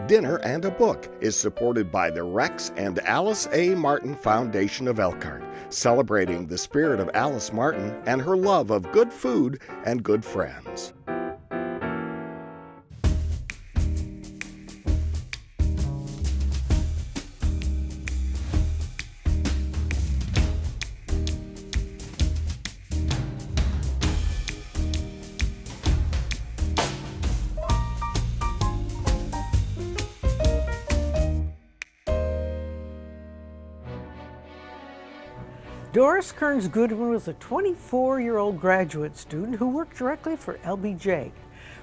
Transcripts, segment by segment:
Dinner and a Book is supported by the Rex and Alice A. Martin Foundation of Elkhart, celebrating the spirit of Alice Martin and her love of good food and good friends. Doris Kearns Goodwin was a 24-year-old graduate student who worked directly for LBJ.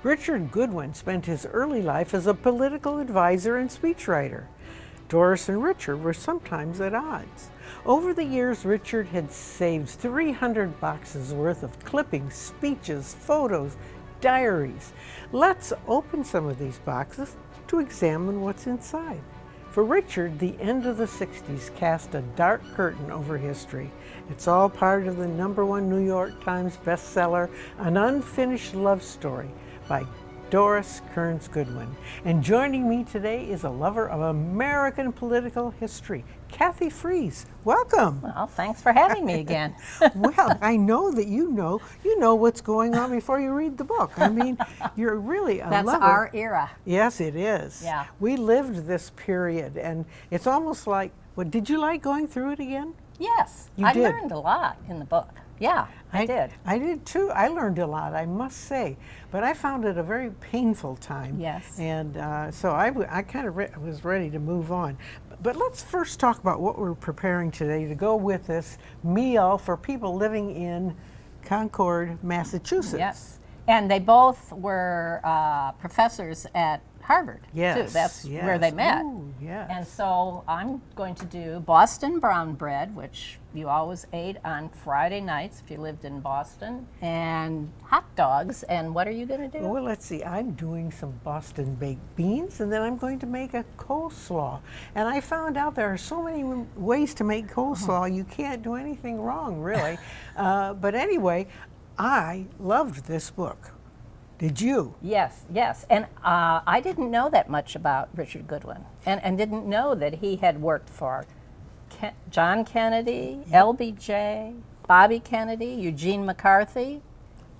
Richard Goodwin spent his early life as a political advisor and speechwriter. Doris and Richard were sometimes at odds. Over the years, Richard had saved 300 boxes worth of clippings, speeches, photos, diaries. Let's open some of these boxes to examine what's inside. For Richard, the end of the 60s cast a dark curtain over history. It's all part of the #1 New York Times bestseller, An Unfinished Love Story by Doris Kearns Goodwin. And joining me today is a lover of American political history, Kathy Freese. Welcome. Well, thanks for having me again. Well, I know that you know what's going on before you read the book. I mean, you're really a That's lover. our era. Yes, it is. Yeah. We lived this period, and it's almost like, did you like going through it again? Yes, You I did. learned a lot in the book. Yeah, I did. I did too. I learned a lot, I must say, but I found it a very painful time. Yes. And so I kind of was ready to move on. But let's first talk about what we're preparing today to go with this meal for people living in Concord, Massachusetts. Yes, and they both were professors at Harvard, Yes, too. That's yes. where they met. Ooh, yes. And so I'm going to do Boston brown bread, which you always ate on Friday nights if you lived in Boston, and hot dogs. And what are you going to do? Well, let's see. I'm doing some Boston baked beans, and then I'm going to make a coleslaw. And I found out there are so many ways to make coleslaw, you can't do anything wrong, really. But anyway, I loved this book. Did you? Yes, yes. And I didn't know that much about Richard Goodwin, and didn't know that he had worked for John Kennedy, LBJ, Bobby Kennedy, Eugene McCarthy,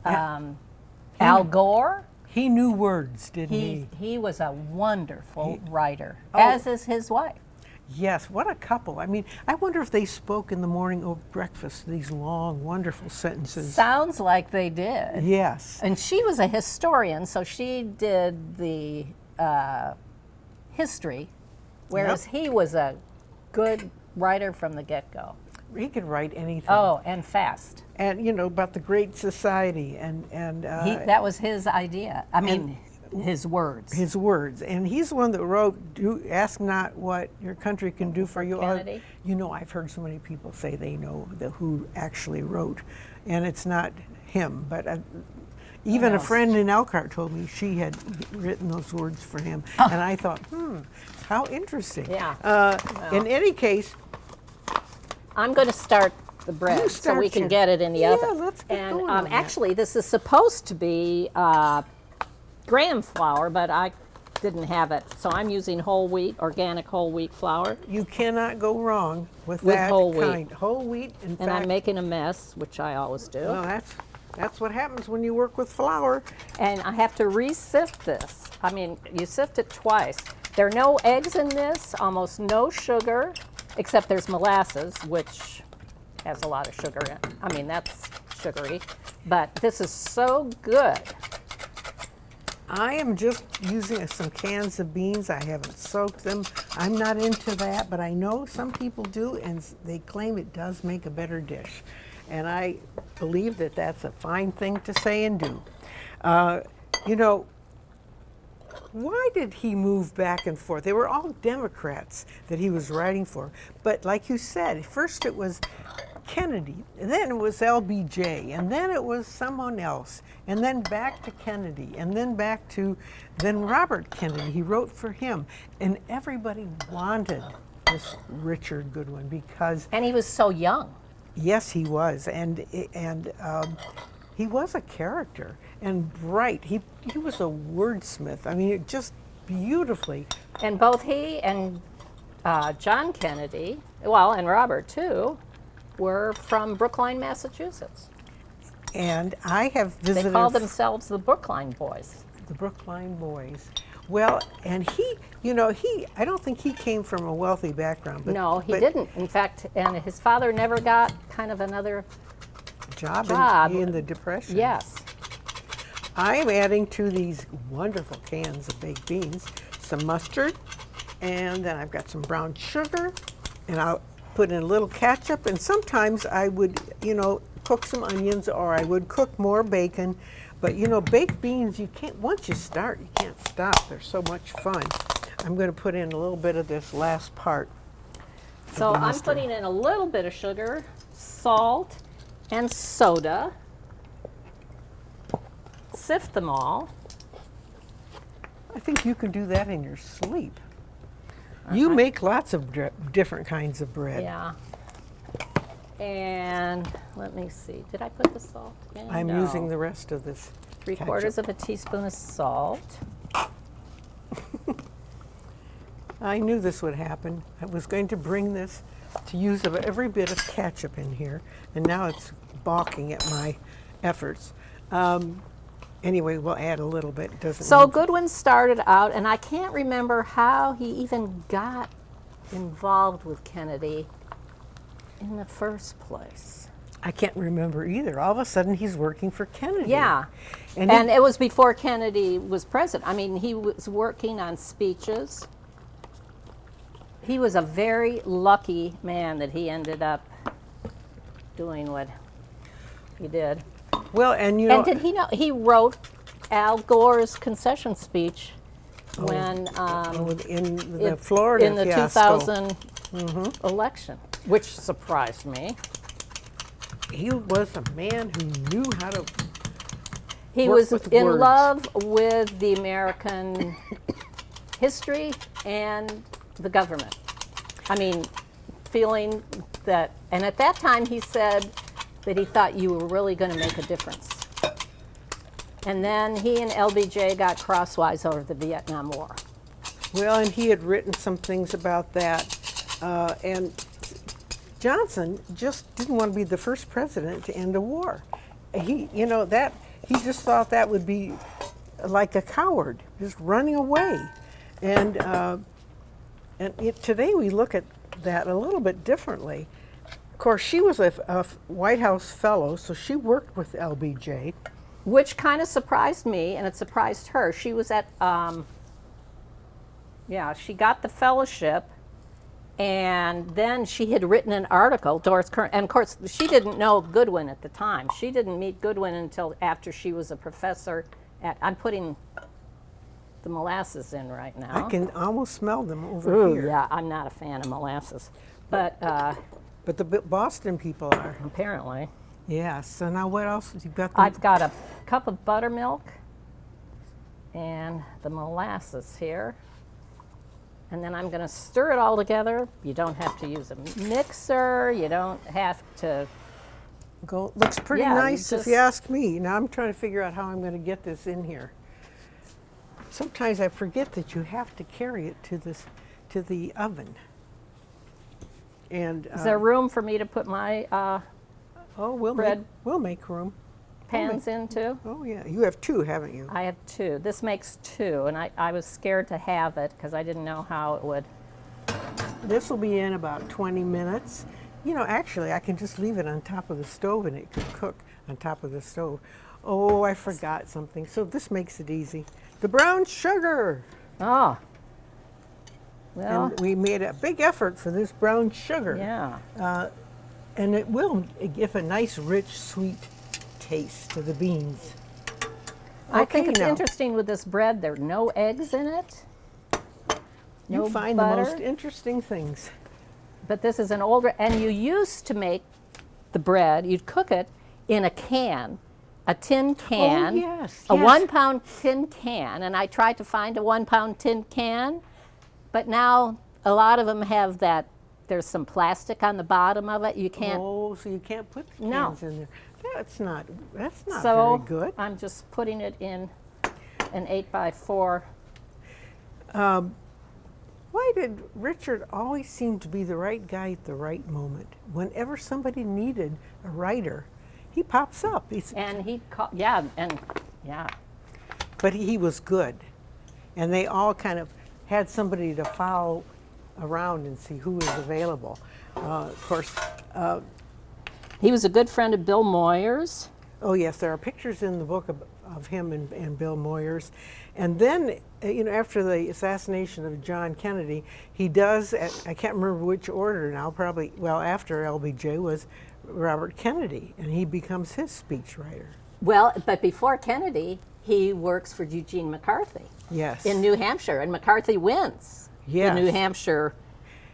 Al Gore. He knew words, didn't he? He was a wonderful writer, as is his wife. Yes, what a couple. I mean, I wonder if they spoke in the morning over breakfast, these long, wonderful sentences. Sounds like they did. Yes. And she was a historian, so she did the history, whereas he was a good writer from the get-go. He could write anything. Oh, and fast. And, about the Great Society and That was his idea. I mean, his words. His words. And he's the one that wrote, ask not what your country can do for you. Kennedy. I've heard so many people say they know who actually wrote, and it's not him. But even a friend in Elkhart told me she had written those words for him. And I thought, how interesting. Yeah. In any case, I'm going to start the bread so we can get it in the oven. Yeah, let's get going on that. Actually, this is supposed to be graham flour, but I didn't have it, so I'm using organic whole wheat flour. You cannot go wrong with that whole wheat. kind. Whole wheat, in fact. And I'm making a mess, which I always do. Well, that's what happens when you work with flour. And I have to re-sift this. I mean, you sift it twice. There are no eggs in this, almost no sugar, except there's molasses, which has a lot of sugar in it. I mean, that's sugary, but this is so good. I am just using some cans of beans. I haven't soaked them. I'm not into that, but I know some people do, and they claim it does make a better dish. And I believe that that's a fine thing to say and do. Why did he move back and forth? They were all Democrats that he was writing for. But like you said, first it was Kennedy, and then it was LBJ, and then it was someone else, and then back to Kennedy, and then then Robert Kennedy. He wrote for him, and everybody wanted this Richard Goodwin because... And he was so young. Yes, he was, and he was a character and bright. He was a wordsmith. I mean, beautifully. And both he and John Kennedy, well, and Robert too, were from Brookline, Massachusetts. And I have visited. They called themselves the Brookline Boys. The Brookline Boys. Well, and I don't think he came from a wealthy background. But, no, he didn't. In fact, and his father never got kind of another job. In the Depression. Yes. I'm adding to these wonderful cans of baked beans some mustard, and then I've got some brown sugar, and I'll put in a little ketchup, and sometimes I would, cook some onions, or I would cook more bacon. But baked beans, you can't, once you start, you can't stop. They're so much fun. I'm going to put in a little bit of this last part. So I'm putting in a little bit of sugar, salt, and soda. Sift them all. I think you can do that in your sleep. You make lots of different kinds of bread. Yeah. And let me see. Did I put the salt in? I'm No. using the rest of this. 3/4 of a teaspoon of salt. I knew this would happen. I was going to bring this to use of every bit of ketchup in here, and now it's balking at my efforts. Anyway, we'll add a little bit. It doesn't So need- Goodwin started out, and I can't remember how he even got involved with Kennedy in the first place. I can't remember either. All of a sudden, he's working for Kennedy. Yeah, And and it was before Kennedy was president. I mean, he was working on speeches. He was a very lucky man that he ended up doing what he did. Well, and And did he know he wrote Al Gore's concession speech when in the Florida in the fiasco. 2000 election, which surprised me. He was a man who knew how to. He Work was with in words. love with the American history and the government. I mean, feeling that, and at that time he said that he thought you were really going to make a difference. And then he and LBJ got crosswise over the Vietnam War. Well, and he had written some things about that, and Johnson just didn't want to be the first president to end a war. He just thought that would be like a coward, just running away. And today we look at that a little bit differently. Of course, she was a White House fellow, so she worked with LBJ. Which kind of surprised me, and it surprised her. She was at, she got the fellowship, and then she had written an article, Doris Kearns, and of course, she didn't know Goodwin at the time. She didn't meet Goodwin until after she was a professor at, I'm putting the molasses in right now. I can almost smell them over Ooh, here. yeah, I'm not a fan of molasses, but But the Boston people are. apparently. Yeah, so now what else? You've got I've got a cup of buttermilk and the molasses here. And then I'm going to stir it all together. You don't have to use a mixer. You don't have to. looks pretty Yeah, you nice if you ask me. Now I'm trying to figure out how I'm going to get this in here. Sometimes I forget that you have to carry it to the oven. And Is there room for me to put my bread we'll make room. pans in too? Oh yeah, you have two, haven't you? I have two. This makes two, and I was scared to have it because I didn't know how it would. This will be in about 20 minutes. Actually, I can just leave it on top of the stove and it could cook on top of the stove. Oh, I forgot something. So this makes it easy. The brown sugar. Oh. Well, And we made a big effort for this brown sugar. yeah. And it will give a nice, rich, sweet taste to the beans. I think it's now. interesting with this bread, there are no eggs in it. You No find butter. the most interesting things. But this is an older, and you used to make the bread, you'd cook it in a can, a tin can, yes, a yes. 1 pound tin can, and I tried to find a 1 pound tin can, but now a lot of them have that, there's some plastic on the bottom of it, you can't. Oh, so you can't put the No. cans in there. That's not So very good. I'm just putting it in an 8x4. Why did Richard always seem to be the right guy at the right moment? Whenever somebody needed a writer, he pops up. And But he was good. And they all kind of had somebody to follow around and see who was available. Of course, he was a good friend of Bill Moyers. oh yes, there are pictures in the book of him and Bill Moyers. And then, after the assassination of John Kennedy, he does, I can't remember which order now, probably, after LBJ was Robert Kennedy, and he becomes his speechwriter. Well, but before Kennedy, he works for Eugene McCarthy. Yes. In New Hampshire, and McCarthy wins Yes. the New Hampshire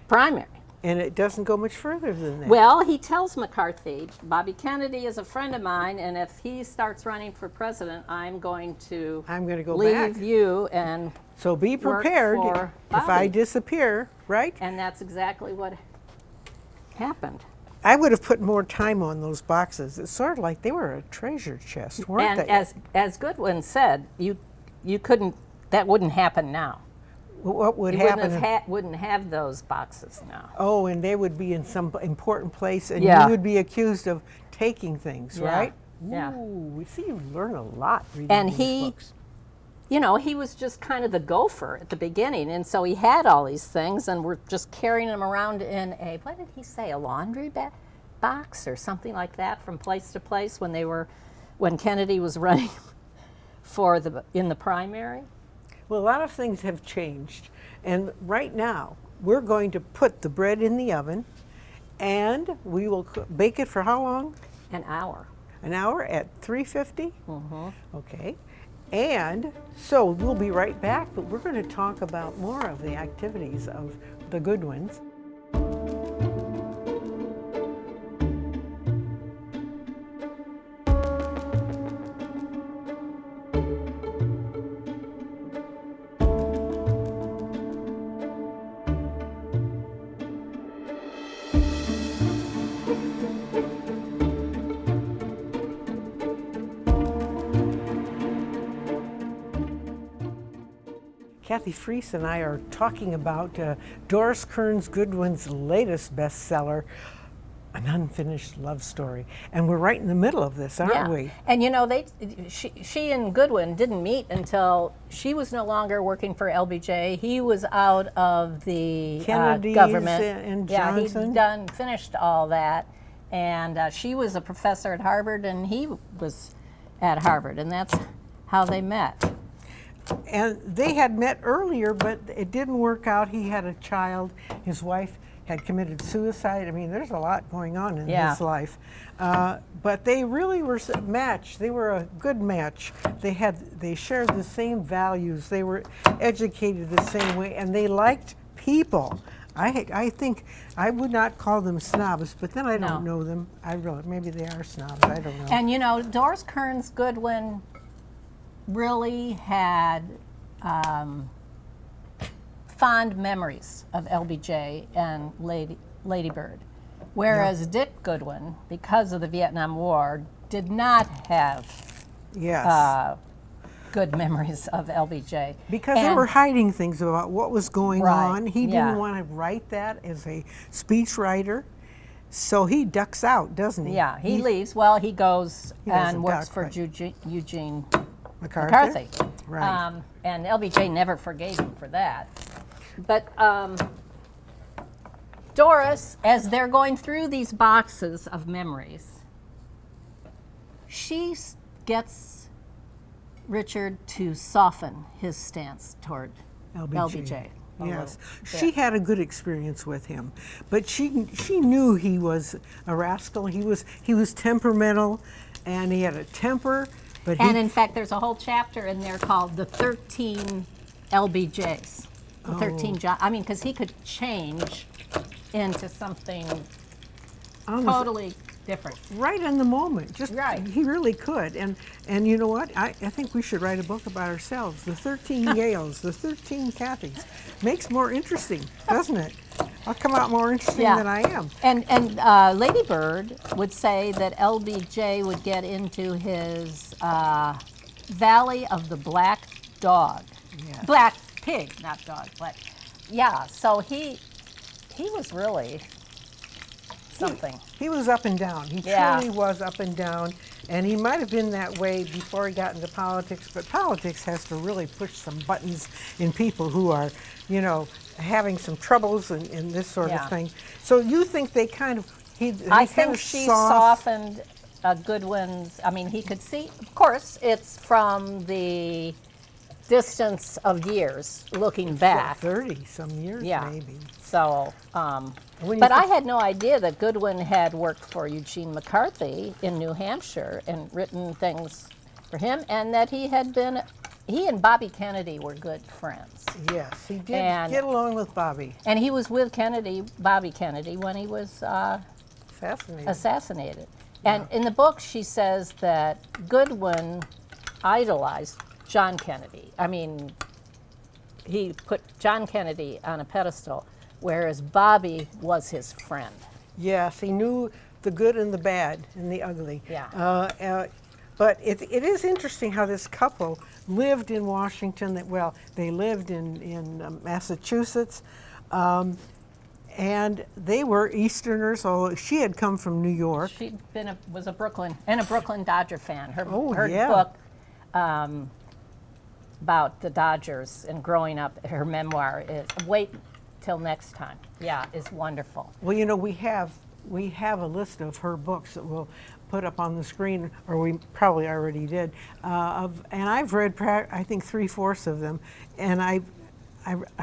primary. And it doesn't go much further than that. Well, he tells McCarthy, Bobby Kennedy is a friend of mine, and if he starts running for president, I'm going to go leave back. you and So be work prepared for if I Bobby. disappear, right? And that's exactly what happened. I would have put more time on those boxes. It's sort of like they were a treasure chest, weren't And they? as Goodwin said, you couldn't. That wouldn't happen now. What would You happen? wouldn't have those boxes now. Oh, and they would be in some important place, and Yeah. you would be accused of taking things, Yeah. right? Yeah. Ooh, we see you learn a lot reading And these books. He was just kind of the gopher at the beginning, and so he had all these things, and we're just carrying them around in what did he say, a laundry box or something like that, from place to place when Kennedy was running in the primary. Well, a lot of things have changed, and right now we're going to put the bread in the oven, and we will bake it for how long? An hour. An hour at 350? Mm-hmm. Okay. And so we'll be right back, but we're going to talk about more of the activities of the Goodwins. Kathy Freese and I are talking about Doris Kearns Goodwin's latest bestseller, An Unfinished Love Story. And we're right in the middle of this, aren't we? And she and Goodwin didn't meet until she was no longer working for LBJ. He was out of the Kennedy's government. and Yeah, Johnson. he'd finished all that. And she was a professor at Harvard, and he was at Harvard, and that's how they met. And they had met earlier, but it didn't work out. He had a child. His wife had committed suicide. I mean, there's a lot going on in his life. But they really were a match. They were a good match. They shared the same values. They were educated the same way, and they liked people. I think I would not call them snobs, but then I don't know them. Maybe they are snobs. I don't know. And Doris Kearns Goodwin really had fond memories of LBJ and Lady Bird, whereas Dick Goodwin, because of the Vietnam War, did not have good memories of LBJ. Because they were hiding things about what was going on. He yeah. didn't want to write that as a speechwriter, so he ducks out, doesn't he? Yeah, he leaves. Well, he goes He doesn't and works duck, for but- Eugene McCarthy. McCarthy. Right. And LBJ never forgave him for that. But Doris, as they're going through these boxes of memories, she gets Richard to soften his stance toward LBJ. a Yes, little she bit. had a good experience with him, but she knew he was a rascal. He was temperamental, and he had a temper. But And in fact, there's a whole chapter in there called the 13 LBJs. The 13 because he could change into something totally different. right in the moment, just Right. he really could. And you know what? I think we should write a book about ourselves. The 13 Gales, the 13 Kathys. Makes more interesting, doesn't it? I'll come out more interesting than I am. And Lady Bird would say that LBJ would get into his Valley of the Black Dog. Yes. Black pig, not dog, but yeah, so he was really something. He was up and down. He Yeah. truly was up and down. And he might have been that way before he got into politics, but politics has to really push some buttons in people who are, you know, having some troubles and this sort Yeah. of thing. So you think they kind of, I think she softened Goodwin's, I mean, he could see, of course, it's from the distance of years looking back. 30 some years Yeah. maybe. So, When you but I think- had no idea that Goodwin had worked for Eugene McCarthy in New Hampshire and written things for him, and that he and Bobby Kennedy were good friends. Yes, he did And- get along with Bobby. And he was with Bobby Kennedy, when he was Fascinating. assassinated. And in the book, she says that Goodwin idolized John Kennedy. I mean, he put John Kennedy on a pedestal, whereas Bobby was his friend. Yes, he knew the good and the bad and the ugly. Yeah. But it is interesting how this couple lived in Washington. They lived in Massachusetts, and they were Easterners. Although she had come from New York. She was a Brooklyn Dodger fan. Her yeah. book about the Dodgers and growing up, her memoir is Wait Till Next Time. Yeah, is wonderful. Well, you know, we have a list of her books that we'll put up on the screen, or we probably already did. And I've read, I think, 3/4 of them, and I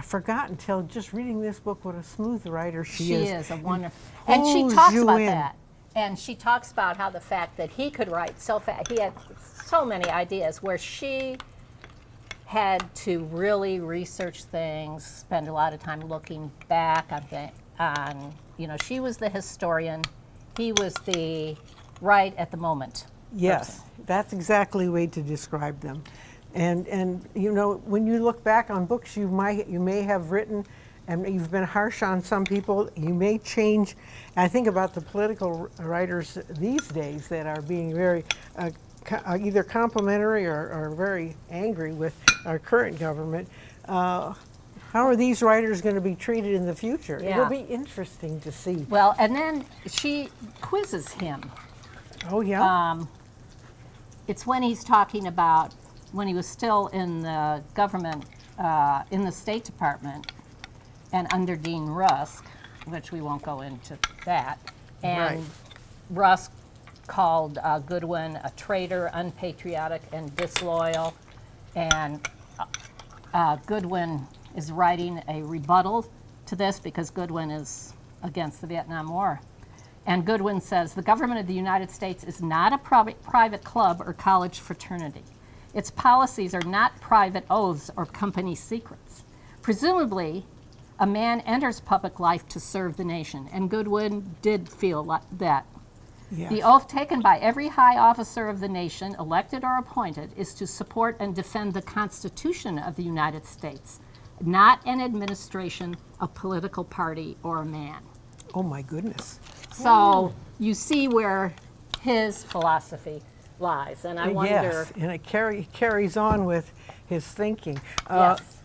forgot until just reading this book what a smooth writer she is. She is a wonderful, and she pulls talks you about in. that. And she talks about how the fact that he could write so fast, he had so many ideas, where she had to really research things, spend a lot of time looking back on you know, she was the historian, he was the right at the moment. Yes, person. that's exactly the way to describe them. And you know, when you look back on books you may have written, and you've been harsh on some people, you may change. I think about the political writers these days that are being very either complimentary or very angry with our current government. How are these writers going to be treated in the future? Yeah. It'll be interesting to see. Well, and then she quizzes him. Oh yeah. It's when he's talking about when he was still in the government, in the State Department, and under Dean Rusk, which we won't go into that. And Right. Rusk called Goodwin a traitor, unpatriotic, and disloyal. And Goodwin is writing a rebuttal to this because Goodwin is against the Vietnam War. And Goodwin says, the government of the United States is not a private club or college fraternity. Its policies are not private oaths or company secrets. Presumably, a man enters public life to serve the nation, and Goodwin did feel that. Yes. The oath taken by every high officer of the nation, elected or appointed, is to support and defend the Constitution of the United States, not an administration, a political party, or a man. Oh my goodness. So you see where his philosophy lies, and I wonder. Yes, and it carries on with his thinking. Yes.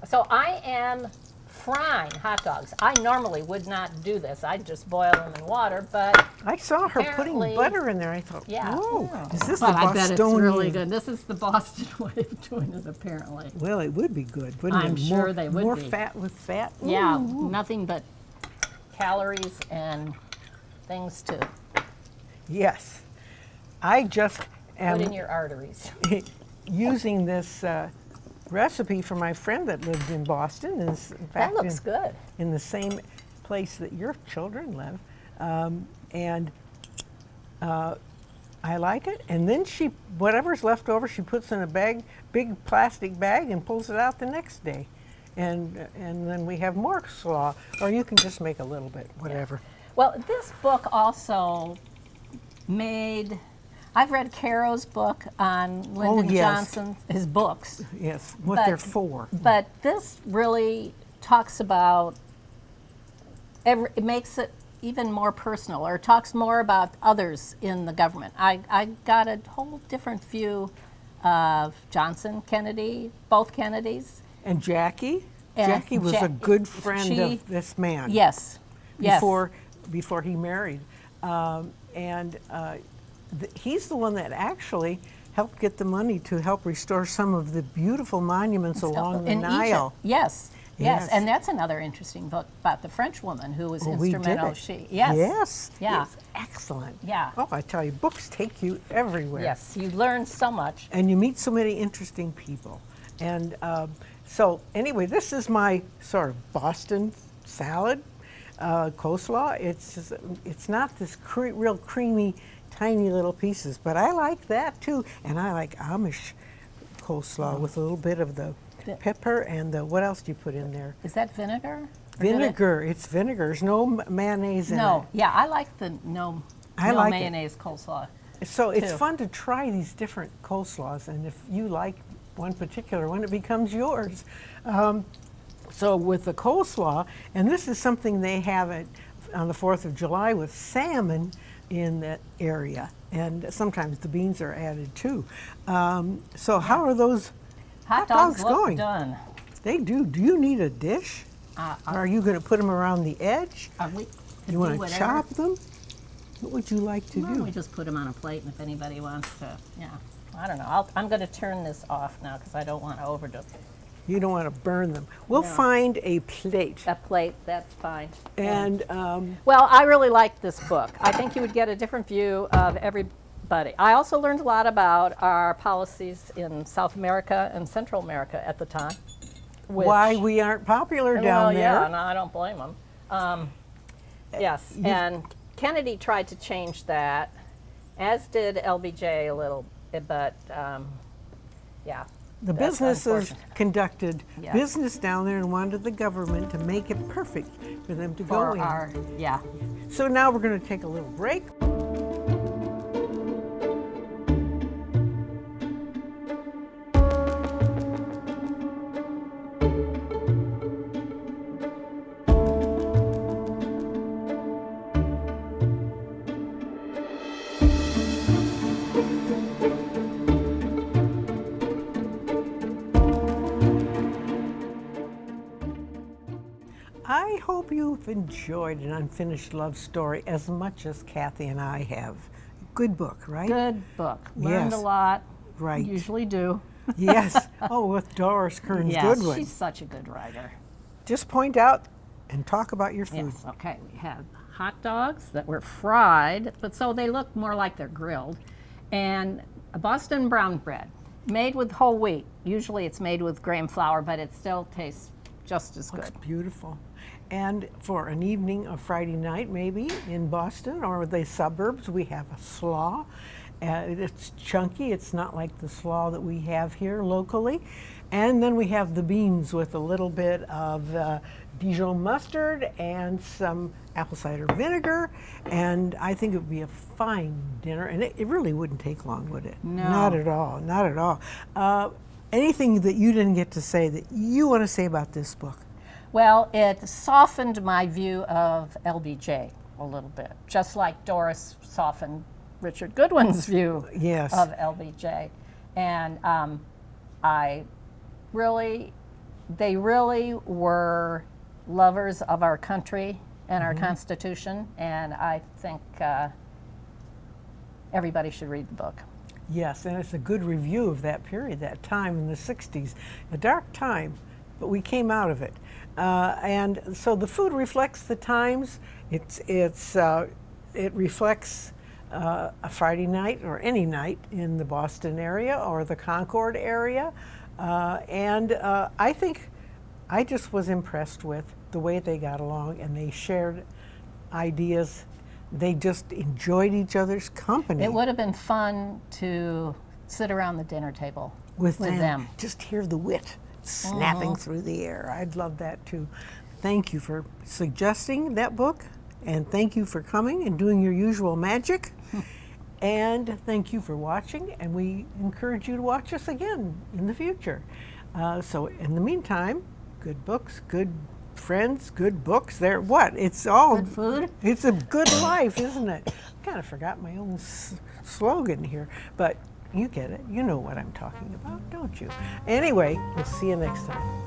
So I am frying hot dogs. I normally would not do this. I'd just boil them in water, but I saw her putting Apparently- butter in there. I thought, Yeah. whoa, is this but the I Bostonian? bet it's really good. This is the Boston way of doing it, apparently. Well, it would be good, wouldn't I'm it? sure More, they would more be. fat with fat. Yeah, Ooh. nothing but calories and things to Yes. I just put am in your arteries. using this recipe for my friend that lived in Boston. Is in That fact looks good. in the same place that your children live, and I like it. And then whatever's left over, she puts in a big plastic bag, and pulls it out the next day, and then we have more slaw. Or you can just make a little bit, whatever. Well, this book also made. I've read Caro's book on Lyndon yes. Johnson, his books. Yes, what But- they're for. But this really talks about, it makes it even more personal, or talks more about others in the government. I got a whole different view of Johnson, Kennedy, both Kennedys. And Jackie? And Jackie was a good friend of this man. Yes. Yes. Before he married. He's the one that actually helped get the money to help restore some of the beautiful monuments along the Nile. Egypt. Yes. Yes, and that's another interesting book about the French woman who was instrumental. Yes. Yeah. It's excellent. Yeah. Oh, I tell you, books take you everywhere. Yes, you learn so much. And you meet so many interesting people. And so anyway, this is my sort of Boston salad coleslaw. It's not this real creamy, tiny little pieces, but I like that too. And I like Amish coleslaw with a little bit of the pepper and what else do you put in there? Is that vinegar? Vinegar. It's vinegar. There's no mayonnaise in it. No. Yeah, I like the no mayonnaise coleslaw. So it's fun to try these different coleslaws, and if you like one particular one, it becomes yours. So with the coleslaw, and this is something they have on the 4th of July with salmon in that area, and sometimes the beans are added too. So how are those hot dogs going? Done. They do. Do you need a dish? Are you going to put them around the edge? You want to chop them? What would you like to do? We just put them on a plate, and if anybody wants to, I don't know. I'm going to turn this off now because I don't want to overdo it. You don't want to burn them. We'll find a plate. A plate, that's fine. And well, I really like this book. I think you would get a different view of everybody. I also learned a lot about our policies in South America and Central America at the time. Why we aren't popular down there. Yeah, no, I don't blame them. Yes, and Kennedy tried to change that, as did LBJ a little bit, but yeah. The businesses conducted business down there and wanted the government to make it perfect for them to go in. Yeah. So now we're going to take a little break. I hope you've enjoyed An Unfinished Love Story as much as Kathy and I have. Good book, right? Good book. Learned a lot. Right. Usually do. Yes. Oh, with Doris Kearns Goodwin. She's such a good writer. Just point out and talk about your food. Yes, okay. We have hot dogs that were fried, but so they look more like they're grilled, and a Boston brown bread made with whole wheat. Usually it's made with graham flour, but it still tastes just as good. Looks beautiful. And for an evening, a Friday night maybe in Boston or the suburbs, we have a slaw. It's chunky. It's not like the slaw that we have here locally. And then we have the beans with a little bit of Dijon mustard and some apple cider vinegar. And I think it would be a fine dinner. And it really wouldn't take long, would it? No. Not at all. Not at all. Anything that you didn't get to say that you want to say about this book? Well, it softened my view of LBJ a little bit, just like Doris softened Richard Goodwin's view of LBJ. And they really were lovers of our country and our Constitution, and I think everybody should read the book. Yes, and it's a good review of that period, that time in the 60s. A dark time, but we came out of it. And so the food reflects the times. It reflects a Friday night or any night in the Boston area or the Concord area. And I think I just was impressed with the way they got along, and they shared ideas. They just enjoyed each other's company. It would have been fun to sit around the dinner table with them. Just hear the wit snapping through the air. I'd love that too. Thank you for suggesting that book, and thank you for coming and doing your usual magic. And thank you for watching, and we encourage you to watch us again in the future. So in the meantime, good books, good friends, good books. They're what? It's all good food. It's a good life, isn't it? I kind of forgot my own slogan here, but You get it. You know what I'm talking about, don't you? Anyway, we'll see you next time.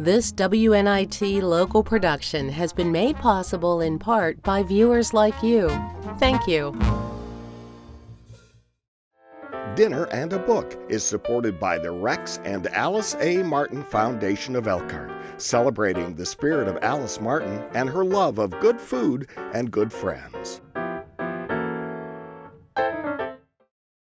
This WNIT local production has been made possible in part by viewers like you. Thank you. Dinner and a Book is supported by the Rex and Alice A. Martin Foundation of Elkhart, celebrating the spirit of Alice Martin and her love of good food and good friends.